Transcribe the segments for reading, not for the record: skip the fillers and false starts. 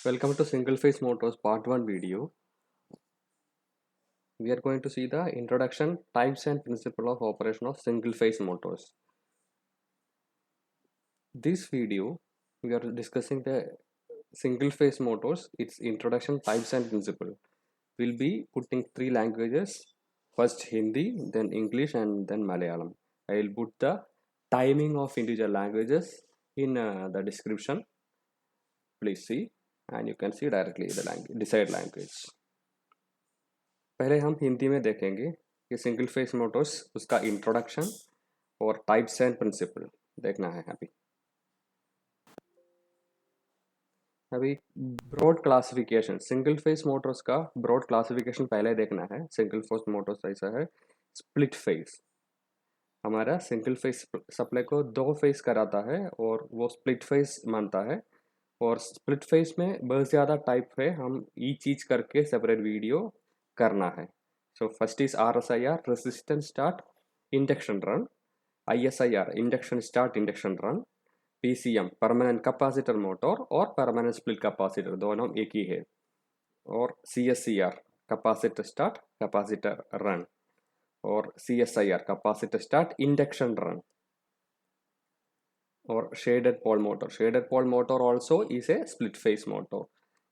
Welcome to Single Phase Motors Part 1 video. We are going to see the introduction, types and principle of operation of single phase motors. This video, we are discussing the single phase motors, its introduction, types and principle. We'll be putting three languages, first Hindi, then English and then Malayalam. I will put the timing of individual languages in the description. Please see, and you can see directly the desired language. पहले हम हिंदी में देखेंगे कि single phase motors उसका introduction और types and principle देखना है अभी broad classification single phase motors का ब्रॉड क्लासिफिकेशन पहले देखना है। सिंगल फेस मोटर्स ऐसा है, स्प्लिट फेस हमारा सिंगल फेस सप्लाई को दो फेस कराता है और वो स्प्लिट फेस मानता है। और स्प्लिट फेस में बहुत ज़्यादा टाइप है, हम ई चीज करके सेपरेट वीडियो करना है। So first is RSIR, resistance start induction run, ISIR, induction start induction run, PCM permanent capacitor motor और permanent split capacitor दोनों एक ही है। और CSCR capacitor start capacitor run और CSIR capacitor start induction run और shaded pole motor also is a split phase motor।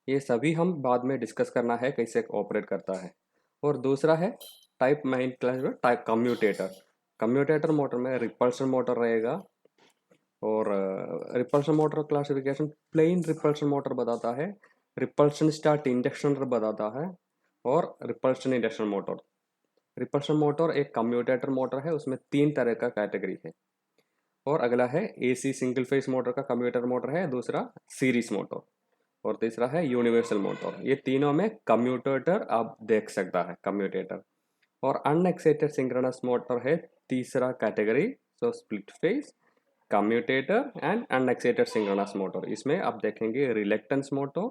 ये सभी हम बाद में डिस्कस करना है कैसे ऑपरेट करता है। और दूसरा है टाइप मेन क्लास में टाइप कम्यूटेटर मोटर में रिपल्शन मोटर रहेगा। और repulsion motor classification plain repulsion motor बताता है, रिपल्शन स्टार्ट इंडक्शन बताता है और repulsion induction motor. Repulsion motor एक कम्यूटेटर मोटर है, उसमें तीन तरह का कैटेगरी है। और अगला है एसी सिंगल फेस मोटर का कम्यूटेटर मोटर है, दूसरा सीरीज मोटर और तीसरा है यूनिवर्सल मोटर। ये तीनों में कम्यूटेटर आप देख सकता है कम्यूटेटर। और अनएक्साइटेड सिंक्रोनस मोटर है तीसरा category. So split phase commutator and unexcited synchronous motor. इसमें आप देखेंगे रिलेक्टेंस मोटर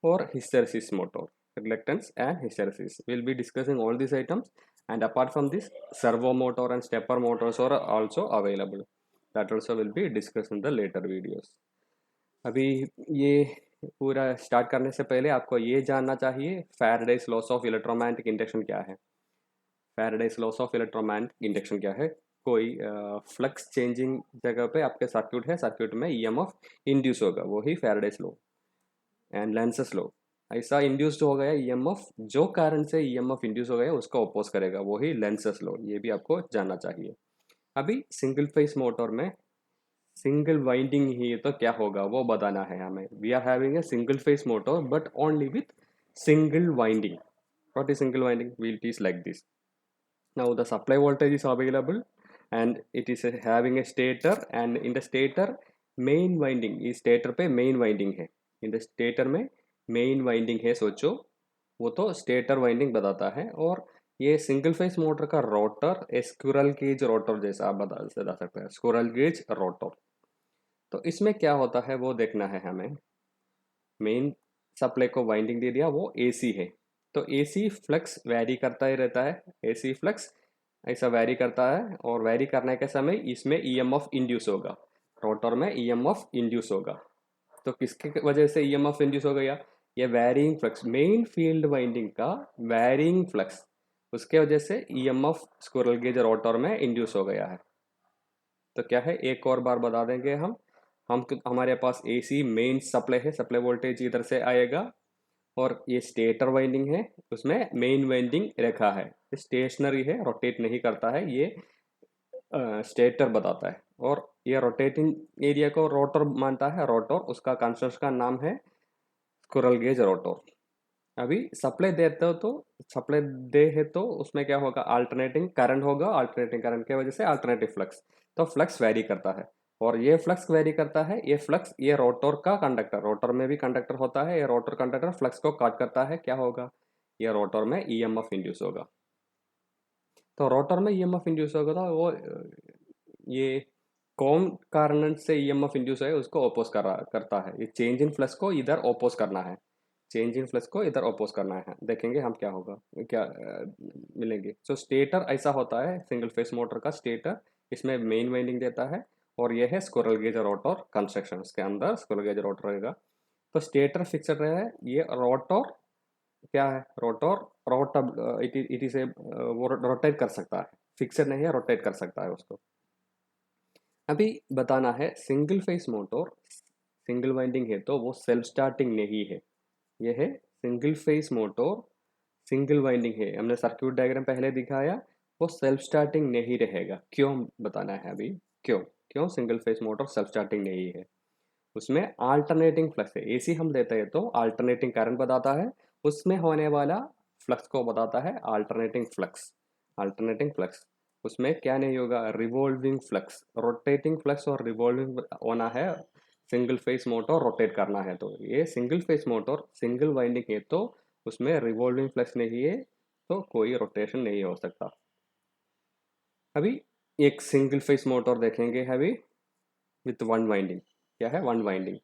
और hysteresis motor. Reluctance and hysteresis will be discussing all this items and apart from this servo motor and stepper motors are also available, that also will be discussed in the later videos. अभी ये पूरा start करने से पहले आपको ये जानना चाहिए Faraday's loss of electromagnetic induction क्या है। Faraday's loss of electromagnetic induction क्या है? कोई फ्लक्स चेंजिंग जगह पे आपके सर्क्यूट है, सर्क्यूट में ईएमएफ इंड्यूस होगा, वही Faraday's law and lenses law. ऐसा इंड्यूस्ड हो गया ईएमएफ, जो कारण से ईएमएफ इंड्यूस हो गया उसका अपोज करेगा, वही लेंसेस लॉ। ये भी आपको जानना चाहिए। अभी सिंगल फेस मोटर में सिंगल वाइंडिंग ही तो क्या होगा वो बताना है हमें। We are having a single phase motor but only with single winding. What is single winding? It is like this. Now the supply voltage is available and it is having a stator, and in the stator main winding is stator पे main winding है। in the stator में main winding है, सोचो वो तो stator winding बताता है। और ये सिंगल फेस मोटर का रोटर स्क्विरल केज रोटर जैसा आप बता सकते हैं, स्क्विरल केज रोटर। तो इसमें क्या होता है वो देखना है हमें। मेन सप्लाई को वाइंडिंग दे दिया, वो एसी है, तो एसी फ्लक्स वैरी करता ही रहता है। एसी फ्लक्स ऐसा वैरी करता है और वैरी करने के समय इसमें ईएमएफ इंड्यूस होगा, रोटर में ईएमएफ इंड्यूस होगा। तो किसके वजह से ईएमएफ इंड्यूस हो गया? ये varying flux, main field winding का वैरिंग फ्लक्स, उसके वजह से ईएमएफ स्क्विरल केज रोटर में इंड्यूस हो गया है। तो क्या है, एक और बार बता देंगे हम हमारे पास एसी मेन सप्लाई है, सप्लाई वोल्टेज इधर से आएगा और ये स्टेटर वाइंडिंग है, उसमें मेन वाइंडिंग रखा है, स्टेशनरी है, रोटेट नहीं करता है, ये स्टेटर बताता है। और ये रोटेटिंग एरिया को रोटर मानता है, रोटर उसका कंस्ट्रक्शन का नाम है स्क्विरल केज रोटर। अभी सप्लाई देते हो तो सप्लाई दे है तो उसमें क्या होगा, अल्टरनेटिंग करंट होगा, अल्टरनेटिंग करंट की वजह से अल्टरनेटिव फ्लक्स, तो फ्लक्स वेरी करता है। और ये फ्लक्स वेरी करता है, ये फ्लक्स ये रोटर का कंडक्टर, रोटर में भी कंडक्टर होता है, ये रोटर कंडक्टर फ्लक्स को काट करता है, क्या होगा, ये रोटर में ईएमएफ इंड्यूस होगा। तो रोटर में ईएमएफ इंड्यूस होगा तो वो ये कौन कारण से ईएमएफ इंड्यूस है उसको ओपोज करता है। ये चेंज इन फ्लक्स को इधर ओपोज करना है, चेंज इन फ्लक्स को इधर ओपोज करना है। देखेंगे हम क्या होगा, क्या मिलेंगे। सो स्टेटर ऐसा होता है सिंगल फेस मोटर का स्टेटर, इसमें मेन वाइंडिंग देता है और यह है स्क्विरल केज रोटर कंस्ट्रक्शन, इसके अंदर स्क्विरल केज रोटर रहेगा। तो स्टेटर फिक्सड रहा है, ये रोटर क्या है, रोटर इट इज ए वो रोटेट कर सकता है, फिक्सड नहीं है, रोटेट कर सकता है उसको। अभी बताना है single phase motor single winding है तो वो सेल्फ स्टार्टिंग नहीं है, ये है single phase motor single winding है, हमने सर्क्यूट डायग्राम पहले दिखाया, वो सेल्फ स्टार्टिंग नहीं रहेगा। क्यों बताना है अभी, क्यों क्यों single phase motor self starting नहीं है। उसमें अल्टरनेटिंग फ्लक्स है, एसी हम देते हैं तो अल्टरनेटिंग करंट बताता है, उसमें होने वाला फ्लक्स को बताता है अल्टरनेटिंग फ्लक्स। अल्टरनेटिंग फ्लक्स उसमें क्या नहीं होगा, रिवॉल्विंग फ्लक्स, रोटेटिंग फ्लक्स और रिवॉल्विंग होना है। सिंगल फेस मोटर रोटेट करना है तो ये single phase motor single winding है तो उसमें रिवॉल्विंग फ्लक्स नहीं है, तो कोई रोटेशन नहीं हो सकता। अभी एक सिंगल फेस मोटर देखेंगे अभी विथ वन वाइंडिंग, क्या है वन वाइंडिंग।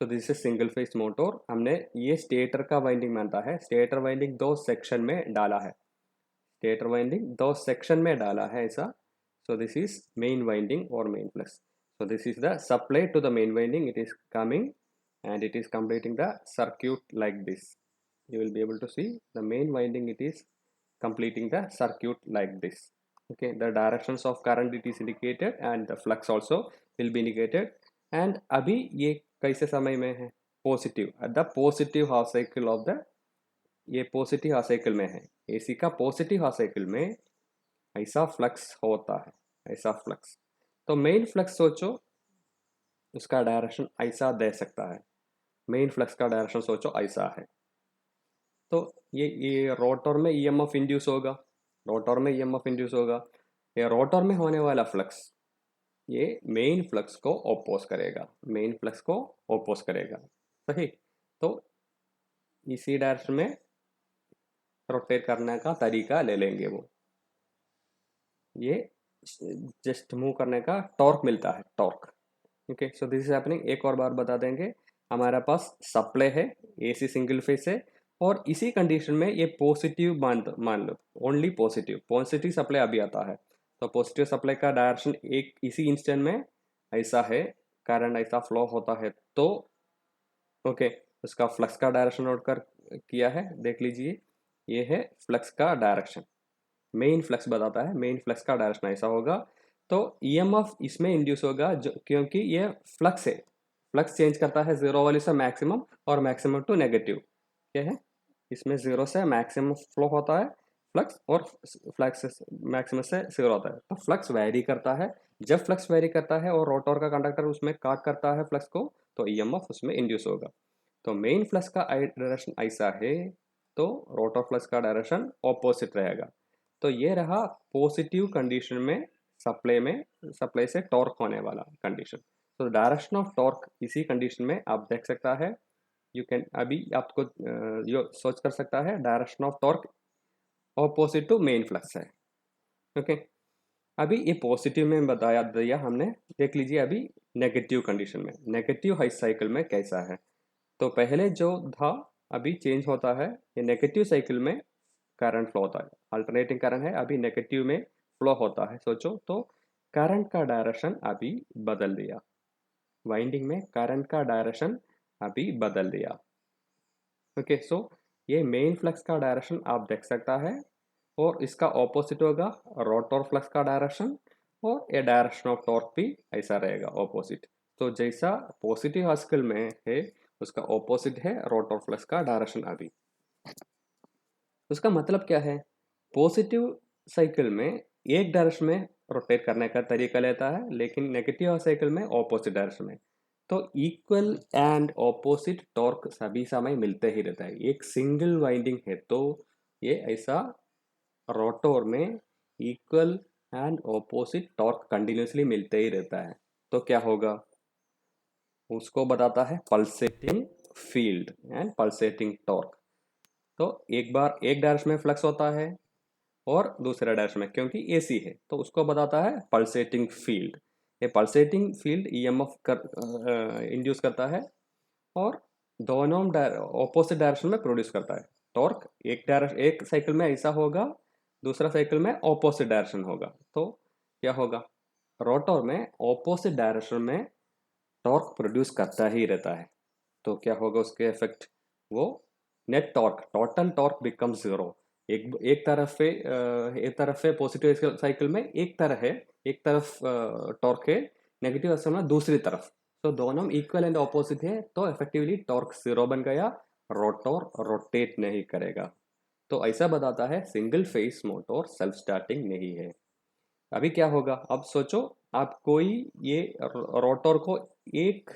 तो this is single phase motor, हमने ये स्टेटर का वाइंडिंग मानता है, स्टेटर वाइंडिंग दो सेक्शन में डाला है, स्टेटर वाइंडिंग दो सेक्शन में डाला है ऐसा। So this is main winding और main plus, so this is the supply to the main winding, it is coming and it is completing the circuit like this. You will be able to see the main winding, it is completing the circuit like this. Okay, the directions of current it is indicated and the flux also will be indicated. And अभी ये कैसे समय में है, positive at the positive half cycle of the, ये positive half cycle में है, AC का पॉजिटिव हाफ साइकिल में ऐसा फ्लक्स होता है, ऐसा फ्लक्स। तो मेन फ्लक्स सोचो, उसका डायरेक्शन ऐसा दे सकता है, मेन फ्लक्स का डायरेक्शन सोचो ऐसा है। तो ये रोटर में ईएमएफ इंड्यूस होगा, रोटर में ईएमएफ इंड्यूस होगा, ये रोटर में होने वाला फ्लक्स ये मेन फ्लक्स को ओपोज करेगा, मेन फ्लक्स को ओपोज करेगा, सही। तो इसी डायरेक्शन में रोटेट करने का तरीका ले लेंगे वो, ये जस्ट मूव करने का टॉर्क मिलता है, torque. Okay, so this is happening. एक और बार बता देंगे, हमारे पास सप्लाई है, एसी सिंगल फेस है, और इसी कंडीशन में ये पॉजिटिव मान लो, ओनली पॉजिटिव, पॉजिटिव सप्लाई अभी आता है। तो पॉजिटिव सप्लाई का डायरेक्शन एक इसी इंस्टेंट में ऐसा है, करंट ऐसा फ्लो होता है तो ओके, उसका फ्लक्स का डायरेक्शन नोट कर किया है, देख लीजिए, ये है फ्लक्स का डायरेक्शन, मेन फ्लक्स बताता है, मेन फ्लक्स का डायरेक्शन ऐसा होगा। तो ईएमएफ इसमें इंड्यूस होगा जो, क्योंकि ये फ्लक्स है, फ्लक्स चेंज करता है जीरो वाले से मैक्सिमम और मैक्सिमम टू नेगेटिव, क्या है, इसमें जीरो से मैक्सिमम फ्लो होता है फ्लक्स, और फ्लक्स मैक्सिमम से जीरो होता है, तो फ्लक्स वेरी करता है। जब फ्लक्स वेरी करता है और रोटर का कंडक्टर उसमें काट करता है फ्लक्स को, तो ईएमएफ उसमें इंड्यूस होगा। तो मेन फ्लक्स का डायरेक्शन ऐसा है, तो रोटर फ्लक्स का डायरेक्शन ऑपोजिट रहेगा। तो ये रहा पॉजिटिव कंडीशन में, सप्लाई से टॉर्क होने वाला कंडीशन। तो डायरेक्शन ऑफ टॉर्क इसी कंडीशन में आप देख सकता है, यू कैन, अभी आपको जो सोच कर सकता है direction of torque opposite to main flux है। ओके, अभी ये पॉजिटिव में बताया दिया हमने, देख लीजिए अभी नेगेटिव कंडीशन में, नेगेटिव हाई साइकिल में कैसा है। तो पहले जो था अभी चेंज होता है, ये नेगेटिव साइकिल में करंट फ्लो होता है, अल्टरनेटिंग करंट है, अभी नेगेटिव में फ्लो होता है सोचो, तो करंट का डायरेक्शन अभी बदल दिया, वाइंडिंग में करंट का डायरेक्शन अभी बदल दिया। ओके, सो ये मेन फ्लक्स का डायरेक्शन आप देख सकता है, और इसका ऑपोजिट होगा रोटर फ्लक्स का डायरेक्शन, और ये डायरेक्शन ऑफ टॉर्क भी ऐसा रहेगा ऑपोजिट। तो जैसा पॉजिटिव हास्कल में है उसका ऑपोजिट है रोटर फ्लक्स का डायरेक्शन अभी। उसका मतलब क्या है, पॉजिटिव साइकिल में एक डायरेक्शन में रोटेट करने का तरीका लेता है, लेकिन नेगेटिव साइकिल में ऑपोजिट डायरेक्शन में। तो इक्वल एंड ऑपोजिट टॉर्क सभी समय मिलते ही रहता है, एक सिंगल वाइंडिंग है तो ये ऐसा रोटर में equal and opposite torque continuously मिलते ही रहता है। तो क्या होगा, उसको बताता है pulsating field and pulsating torque. तो एक बार एक डायरेक्शन में फ्लक्स होता है और दूसरे डायरेक्शन में, क्योंकि एसी है तो उसको बताता है पल्सेटिंग फील्ड। ये पल्सेटिंग फील्ड ईएमएफ इंड्यूस करता है और दोनों ऑपोजिट डायरेक्शन में प्रोड्यूस करता है टॉर्क। एक साइकिल में ऐसा होगा, दूसरा साइकिल में ऑपोजिट डायरेक्शन होगा। तो क्या होगा, रोटर में ऑपोजिट डायरेक्शन में टॉर्क प्रोड्यूस करता ही रहता है। तो क्या होगा उसके इफेक्ट, वो net torque, total torque become zero. एक तरफ है पॉजिटिव साइकिल में, एक तरफ टॉर्क है नेगेटिव साइकिल में दूसरी तरफ, तो दोनों इक्वल एंड ऑपोजिट है, तो इफेक्टिवली टॉर्क जीरो बन गया, रोटर रोटेट नहीं करेगा। तो ऐसा बताता है single phase motor self starting नहीं है। अभी क्या होगा, अब सोचो आप कोई ये रोटर को एक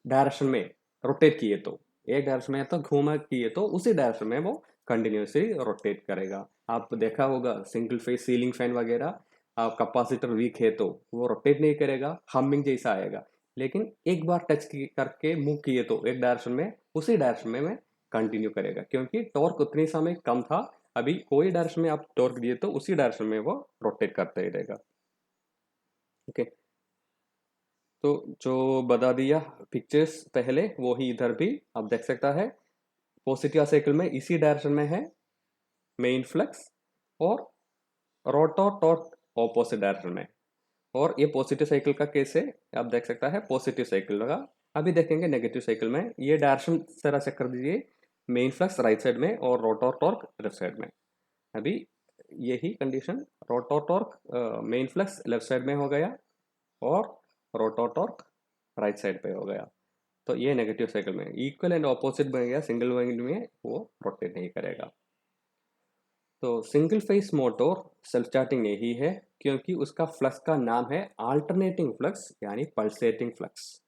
डायरेक्शन में रोटेट किए, तो एक डायरेक्शन में तो घूमा किए तो उसी डायरेक्शन में वो कंटिन्यूसली रोटेट करेगा। आप देखा होगा सिंगल फेस सीलिंग फैन वगैरह, आप कैपेसिटर वीक है तो वो रोटेट नहीं करेगा, हमिंग जैसा आएगा। लेकिन एक बार करके मूव किए तो एक डायरेक्शन में, उसी डायरेक्शन में कंटिन्यू करेगा, क्योंकि टॉर्क उतनी समय कम था। अभी कोई डायरेक्शन में आप टॉर्क दिए तो उसी डायरेक्शन में वो रोटेट करते ही रहेगा। ओके, तो जो बता दिया पिक्चर्स पहले, वो ही इधर भी आप देख सकता है। पॉजिटिव साइकिल में इसी डायरेक्शन में है मेन फ्लक्स, और रोटर टॉर्क ऑपोजिट डायरेक्शन में। और ये पॉजिटिव साइकिल का केस है, आप देख सकता है पॉजिटिव साइकिल लगा। अभी देखेंगे नेगेटिव साइकिल में, ये डायरेक्शन जरा चेक कर दीजिए, मेन फ्लक्स राइट साइड में और रोटर टॉर्क लेफ्ट साइड में। अभी यही condition, rotor torque main flux left side में हो गया और रोटर टॉर्क राइट साइड पे हो गया, तो ये नेगेटिव साइकिल में इक्वल एंड ऑपोजिट बन गया, सिंगल वाइंड में वो रोटेट नहीं करेगा। तो single phase motor self starting नहीं है, क्योंकि उसका फ्लक्स का नाम है अल्टरनेटिंग फ्लक्स यानी पल्सेटिंग फ्लक्स।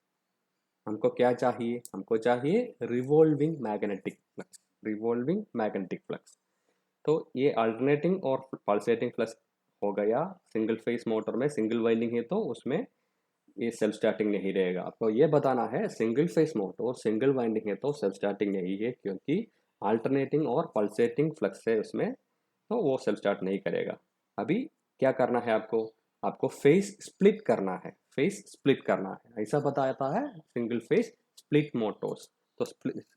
हमको क्या चाहिए, हमको चाहिए revolving magnetic flux, revolving magnetic flux. तो ये अल्टरनेटिंग और पल्सेटिंग फ्लक्स हो गया सिंगल फेस मोटर में, सिंगल वाइंडिंग है तो उसमें ये सेल्फ स्टार्टिंग नहीं रहेगा। आपको ये बताना है सिंगल फेस मोटर और सिंगल वाइंडिंग है तो सेल्फ स्टार्टिंग नहीं है, क्योंकि अल्टरनेटिंग और पल्सेटिंग फ्लक्स है उसमें, तो वो सेल्फ स्टार्ट नहीं करेगा। अभी क्या करना है आपको, आपको फेस स्प्लिट करना है, फेस स्प्लिट करना है, ऐसा बताता है सिंगल फेस स्प्लिट मोटर्स। तो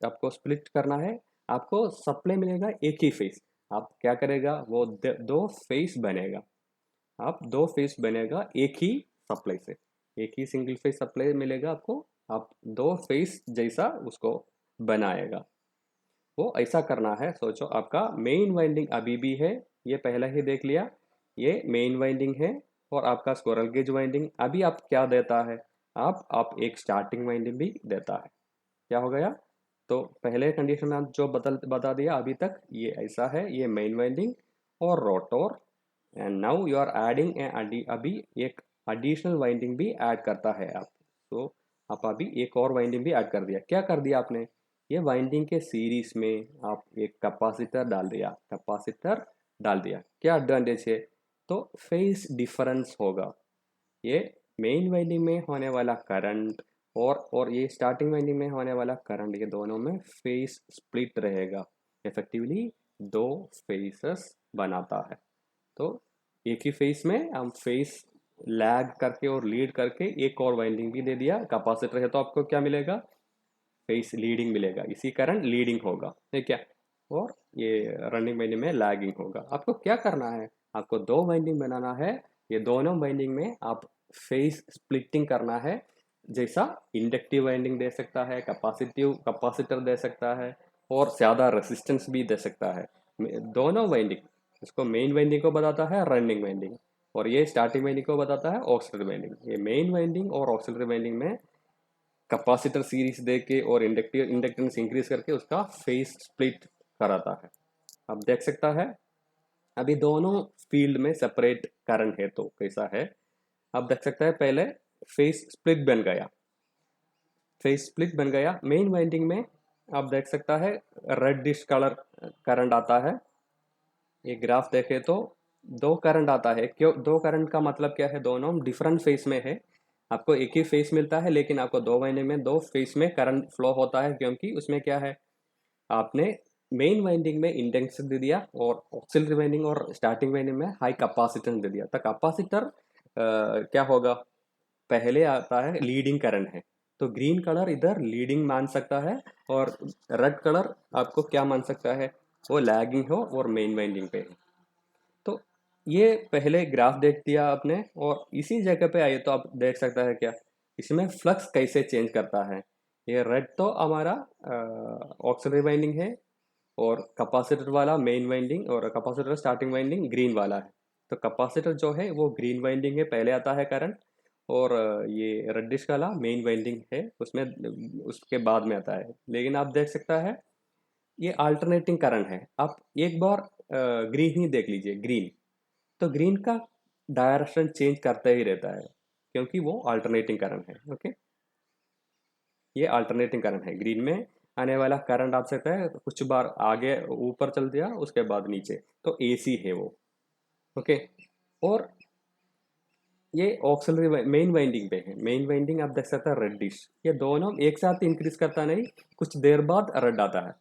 आपको स्प्लिट करना है, आपको सप्लाई मिलेगा एक ही फेस, आप क्या करेगा, वो दो फेस बनेगा, आप दो फेस बनेगा एक ही सप्लाई से, एक ही सिंगल फेस सप्लाई मिलेगा आपको, आप दो फेस जैसा उसको बनाएगा। वो ऐसा करना है, सोचो आपका मेन वाइंडिंग अभी भी है, ये पहले ही देख लिया, ये मेन वाइंडिंग है, और आपका स्क्विरल केज वाइंडिंग अभी आप क्या देता है, आप एक स्टार्टिंग वाइंडिंग भी देता है। क्या हो गया, तो पहले कंडीशन में आप जो बता दिया अभी तक, ये ऐसा है, ये मेन वाइंडिंग और rotor, and now you are adding अभी एक एडिशनल वाइंडिंग भी ऐड करता है आप। तो आप अभी एक और वाइंडिंग भी ऐड कर दिया, क्या कर दिया आपने, ये वाइंडिंग के सीरीज में आप एक कैपेसिटर डाल दिया, कैपेसिटर डाल दिया, क्या एडवांटेज है, तो फेज डिफरेंस होगा, ये मेन वाइंडिंग में होने वाला करंट और ये स्टार्टिंग वाइंडिंग में होने वाला करंट, ये दोनों में फेस स्प्लिट रहेगा, इफेक्टिवली दो फेसेस बनाता है। तो एक ही फेस में हम फेस लैग करके और लीड करके एक और वाइंडिंग भी दे दिया, कैपेसिटर है तो आपको क्या मिलेगा, फेस लीडिंग मिलेगा, इसी कारण लीडिंग होगा, ठीक है। और ये रनिंग वाइंडिंग में लैगिंग होगा। आपको क्या करना है, आपको दो वाइंडिंग बनाना है, ये दोनों वाइंडिंग में आप फेस स्प्लिटिंग करना है, जैसा इंडक्टिव वाइंडिंग दे सकता है, कैपेसिटर दे सकता है, और ज़्यादा रेसिस्टेंस भी दे सकता है। दोनों वाइंडिंग, इसको मेन वाइंडिंग को बताता है रनिंग वाइंडिंग, और ये स्टार्टिंग वाइंडिंग को बताता है ऑक्सिलरी वाइंडिंग। ये मेन वाइंडिंग और ऑक्सिलरी वाइंडिंग में कैपेसिटर सीरीज दे के और इंडक्टेंस इंक्रीज करके उसका फेस स्प्लिट कराता है। अब देख सकता है अभी दोनों फील्ड में सेपरेट करंट है, तो कैसा है, अब देख सकता है पहले फेस स्प्लिट बन गया, फेस स्प्लिट बन गया मेन वाइंडिंग में। आप देख सकता है रेडिश कलर करंट आता है, ये ग्राफ देखे तो दो करंट आता है, क्यों दो करंट का मतलब क्या है, दोनों डिफरेंट फेस में है, आपको एक ही फेस मिलता है लेकिन आपको दो वाइंडिंग में दो फेस में करंट फ्लो होता है, क्योंकि उसमें क्या है, आपने मेन वाइंडिंग में इंडक्टेंस दे दिया और ऑक्सिलरी वाइंडिंग और स्टार्टिंग वाइंडिंग में हाई कैपेसिटेंस दे दिया, तो कैपेसिटर क्या होगा, पहले आता है लीडिंग करंट है, तो ग्रीन कलर इधर लीडिंग मान सकता है, और रेड कलर आपको क्या मान सकता है, वो लैगिंग हो और मेन वाइंडिंग पे है। तो ये पहले ग्राफ देख दिया आपने, और इसी जगह पे आइए तो आप देख सकता है क्या, इसमें फ्लक्स कैसे चेंज करता है, ये रेड तो हमारा ऑक्सिलरी वाइंडिंग है, और कैपेसिटर वाला मेन वाइंडिंग, और कैपेसिटर स्टार्टिंग वाइंडिंग ग्रीन वाला है। तो कैपेसिटर जो है वो ग्रीन वाइंडिंग है, पहले आता है करंट, और ये रेडिश वाला मेन वाइंडिंग है, उसमें उसके बाद में आता है। लेकिन आप देख सकता है ये अल्टरनेटिंग करंट है। आप एक बार ग्रीन ही देख लीजिए, ग्रीन, तो ग्रीन का डायरेक्शन चेंज करते ही रहता है, क्योंकि वो अल्टरनेटिंग करंट है। ओके, ये अल्टरनेटिंग करंट है। ग्रीन में आने वाला करंट आप सकता है कुछ बार आगे ऊपर चल दिया, उसके बाद नीचे, तो एसी है वो। ओके, और ये ऑक्सिलरी मेन वाइंडिंग पे है। मेन वाइंडिंग आप देख सकते हैं रेडिश, ये दोनों एक साथ इंक्रीज करता नहीं, कुछ देर बाद रेड आता है,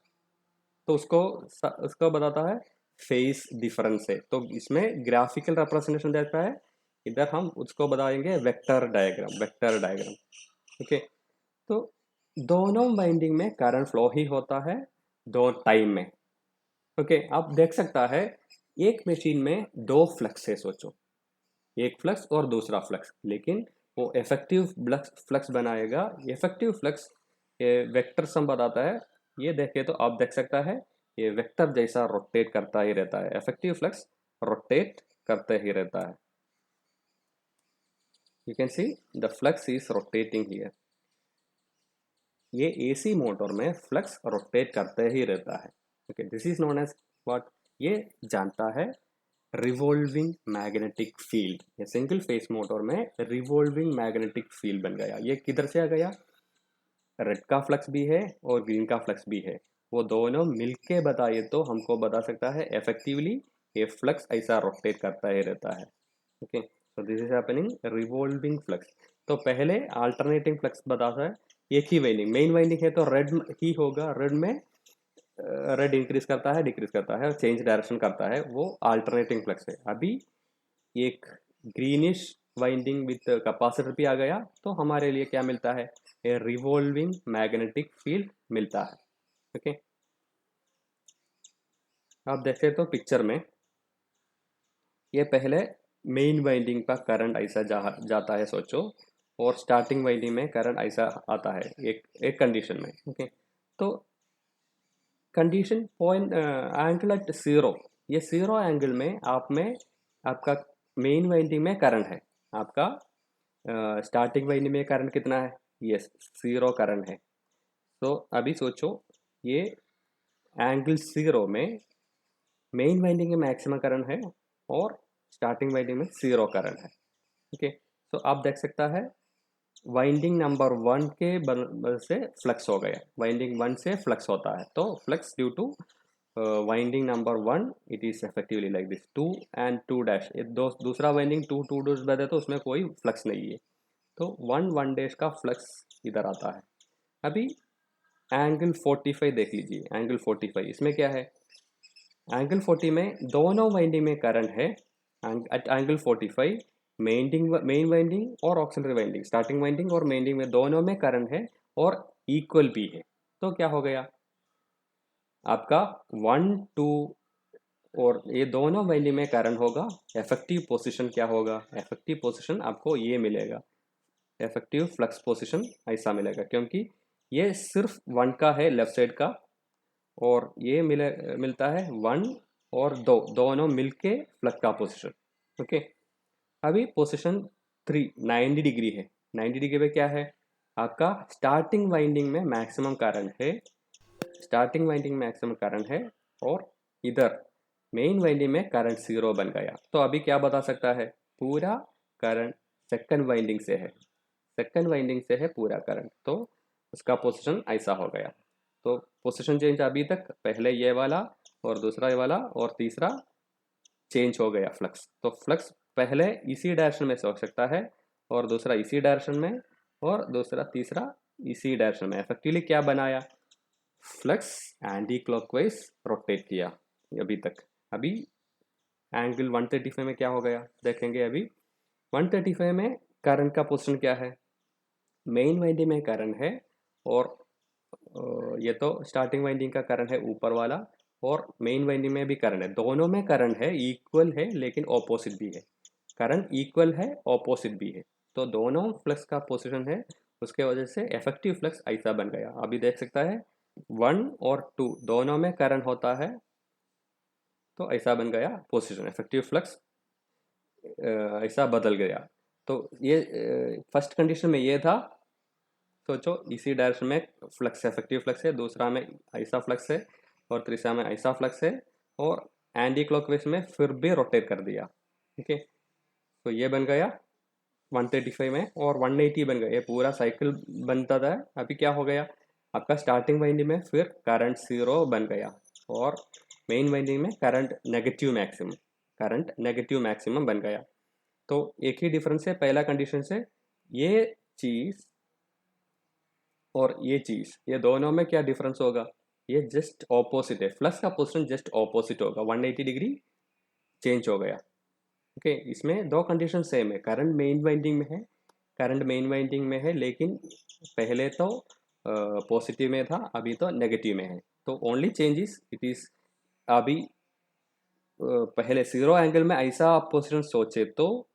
तो उसको बताता है फेस डिफरेंस है। तो इसमें ग्राफिकल रिप्रेजेंटेशन देता है, इधर हम उसको बताएंगे vector diagram, vector diagram. Okay, तो दोनों वाइंडिंग में करंट फ्लो ही होता है, दो टाइम में। ओके, आप देख सकता है एक मशीन में दो फ्लक्स है, सोचो, एक फ्लक्स और दूसरा फ्लक्स, लेकिन वो इफेक्टिव फ्लक्स बनाएगा। इफेक्टिव फ्लक्स वेक्टर सम बताता है। ये देखे तो आप देख सकता है ये वेक्टर जैसा रोटेट करता ही रहता है, इफेक्टिव फ्लक्स रोटेट करते ही रहता है। You can see the flux is rotating here. ये एसी मोटर में फ्लक्स रोटेट करते ही रहता है। Okay, this is known as what, ये जानता है रिवॉल्विंग मैग्नेटिक फील्ड। ये सिंगल फेस मोटर में रिवॉल्विंग मैग्नेटिक फील्ड बन गया। ये किधर से आ गया? रेड का फ्लक्स भी है और ग्रीन का फ्लक्स भी है, वो दोनों मिलके बताइए तो हमको बता सकता है इफेक्टिवली ये फ्लक्स ऐसा रोटेट करता ही रहता है। Okay, so this is happening revolving flux. तो पहले अल्टरनेटिंग फ्लक्स बताता है, एक ही वाइंडिंग, मेन वाइंडिंग है तो रेड ही होगा, रेड में रेड इंक्रीज करता है, डिक्रीज करता है, चेंज डायरेक्शन करता है, वो अल्टरनेटिंग फ्लक्स है। अभी एक ग्रीनिश वाइंडिंग विथ कैपेसिटर भी आ गया, तो हमारे लिए क्या मिलता है? ए रिवॉल्विंग मैग्नेटिक फील्ड मिलता है। ओके, आप देखें तो पिक्चर में ये पहले मेन वाइंडिंग का करंट ऐसा जाता है, सोचो, और स्टार्टिंग वाइंडिंग में करंट ऐसा आता है एक एक कंडीशन में। ओके, तो condition point angle at zero, ये जीरो एंगल में आपका मेन वाइंडिंग में करंट है, आपका स्टार्टिंग वाइंडिंग में करंट कितना है? यस, जीरो करंट है। तो अभी सोचो ये एंगल जीरो में मेन वाइंडिंग में मैक्सिमम करंट है और स्टार्टिंग वाइंडिंग में जीरो करंट है। ओके, तो आप देख सकता है वाइंडिंग नंबर वन के से फ्लक्स हो गया, वाइंडिंग वन से फ्लक्स होता है, तो flux due to winding number one it is effectively like this, two and two dash, ये दूसरा वाइंडिंग टू टू डैश बदे तो उसमें कोई फ्लक्स नहीं है, तो वन वन डैश का फ्लक्स इधर आता है। अभी एंगल 45 देख लीजिए, एंगल 45 इसमें क्या है? एंगल 40 में दोनों वाइंडिंग में करंट है। एट एंगल 45 मेन वाइंडिंग और ऑक्सिलरी वाइंडिंग, स्टार्टिंग वाइंडिंग और मेन वाइंडिंग में दोनों में करंट है और इक्वल भी है, तो क्या हो गया आपका वन टू, और ये दोनों वाइंडिंग में करंट होगा। इफेक्टिव पोजीशन क्या होगा? इफेक्टिव पोजीशन आपको ये मिलेगा, इफेक्टिव फ्लक्स पोजीशन ऐसा मिलेगा, क्योंकि ये सिर्फ वन का है लेफ्ट साइड का, और ये मिलता है वन और दो, दोनों मिलके फ्लक्स का पोजीशन। ओके, अभी पोजीशन थ्री 90 डिग्री है। 90 डिग्री पे क्या है? आपका स्टार्टिंग वाइंडिंग में मैक्सिमम करंट है, स्टार्टिंग वाइंडिंग में मैक्सिमम करंट है, और इधर मेन वाइंडिंग में करंट जीरो बन गया। तो अभी क्या बता सकता है? पूरा करंट सेकंड वाइंडिंग से है, सेकंड वाइंडिंग से है पूरा करंट, तो उसका पोजीशन ऐसा हो गया। तो पोजीशन चेंज अभी तक पहले ये वाला और दूसरा ये वाला और तीसरा चेंज हो गया फ्लक्स, तो फ्लक्स पहले इसी डायरेक्शन में हो सकता है और दूसरा इसी डायरेक्शन में और दूसरा तीसरा इसी डायरेक्शन में। इफेक्टिवली क्या बनाया? फ्लक्स एंटी क्लॉकवाइज रोटेट किया अभी तक। अभी एंगल 135 में क्या हो गया देखेंगे। अभी 135 में करंट का पोजीशन क्या है? मेन वाइंडिंग में करंट है, और ये तो स्टार्टिंग वाइंडिंग का करंट है ऊपर वाला, और मेन वाइंडिंग में भी करंट है, दोनों में करंट है, इक्वल है लेकिन ऑपोजिट भी है, करंट इक्वल है ऑपोजिट भी है, तो दोनों फ्लक्स का पोजीशन है उसके वजह से इफेक्टिव फ्लक्स ऐसा बन गया। अभी देख सकता है 1 और 2 दोनों में करंट होता है, तो ऐसा बन गया पोजीशन, इफेक्टिव फ्लक्स ऐसा बदल गया। तो ये फर्स्ट कंडीशन में ये था, सोचो इसी डायरेक्शन में फ्लक्स इफेक्टिव फ्लक्स है, दूसरा में ऐसा फ्लक्स है और तीसरा में ऐसा फ्लक्स है, और एंटी क्लॉकवाइज में फिर भी रोटेट कर दिया। ठीक है, तो ये बन गया 135 में और 180 बन गया, ये पूरा साइकिल बनता था। अभी क्या हो गया, आपका स्टार्टिंग वाइंडिंग में फिर करंट 0 बन गया और मेन वाइंडिंग में करंट नेगेटिव मैक्सिमम बन गया। तो एक ही डिफरेंस है पहला कंडीशन से, ये चीज और ये चीज, ये दोनों में क्या डिफरेंस होगा, ये जस्ट ऑपोजिट है, फ्लक्स का पोजीशन जस्ट ऑपोजिट होगा, 180 डिग्री चेंज हो गया। ओके, इसमें दो कंडीशन सेम है, करंट मेन वाइंडिंग में है, लेकिन पहले तो पॉजिटिव में था, अभी तो नेगेटिव में है। तो ओनली चेंजेस इट इज, अभी पहले 0 एंगल में ऐसा आप पोजिशन सोचे तो,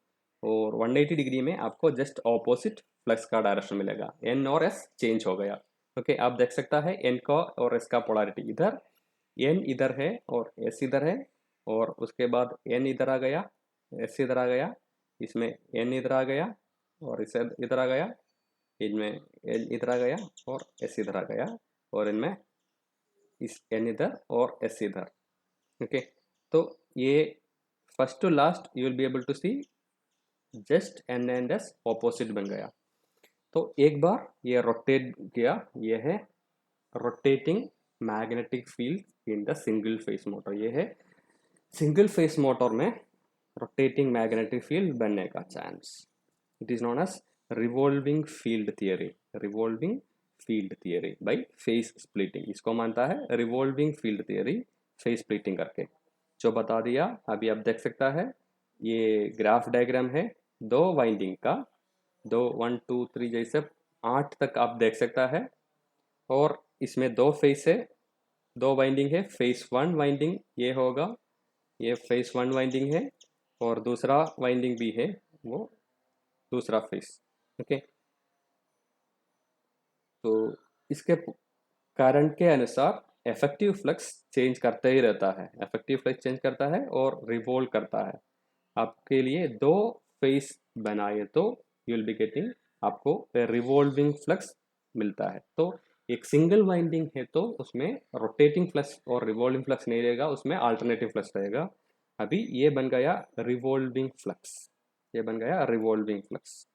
और 180 डिग्री में आपको जस्ट ऑपोजिट फ्लक्स का डायरेक्शन मिलेगा, एन और एस चेंज हो गया। ओके, आप देख सकता है एन का और एस का पोलैरिटी, इधर एन इधर है और एस इधर है, और उसके बाद एन इधर आ गया, एस इधर आ गया, इसमें एन इधर आ गया और इस इधर आ गया, इनमें एन इधर आ गया और एस इधर आ गया, और इनमें इस एन इधर और एस इधर। ओके, तो ये first to last you will be able to see just N and S opposite बन गया। तो एक बार ये रोटेट किया, ये है rotating magnetic field in the single phase motor, ये है सिंगल फेस मोटर में रोटेटिंग मैग्नेटिक फील्ड बनने का chance. It is known as revolving field theory by phase splitting, इसको मानता है revolving field theory phase splitting करके, जो बता दिया। अभी आप देख सकता है ये ग्राफ डायग्राम है दो वाइंडिंग का, 1 2 3 जैसे 8 तक आप देख सकता है, और इसमें दो फेस है, दो वाइंडिंग है, फेस 1 वाइंडिंग ये होगा, ये फेस 1 वाइंडिंग है, और दूसरा वाइंडिंग भी है, वो दूसरा फेस। ओके, तो इसके कारण के अनुसार इफेक्टिव फ्लक्स चेंज करते ही रहता है, इफेक्टिव फ्लक्स चेंज करता है और रिवॉल्व करता है। आपके लिए दो फेस बनाए तो यू विल बी गेटिंग, आपको रिवॉल्विंग फ्लक्स मिलता है। तो एक सिंगल वाइंडिंग है तो उसमें रोटेटिंग फ्लक्स और रिवॉल्विंग फ्लक्स नहीं रहेगा, उसमें अल्टरनेटिव फ्लक्स रहेगा। अभी ये बन गया रिवॉल्विंग फ्लक्स, ये बन गया रिवॉल्विंग फ्लक्स।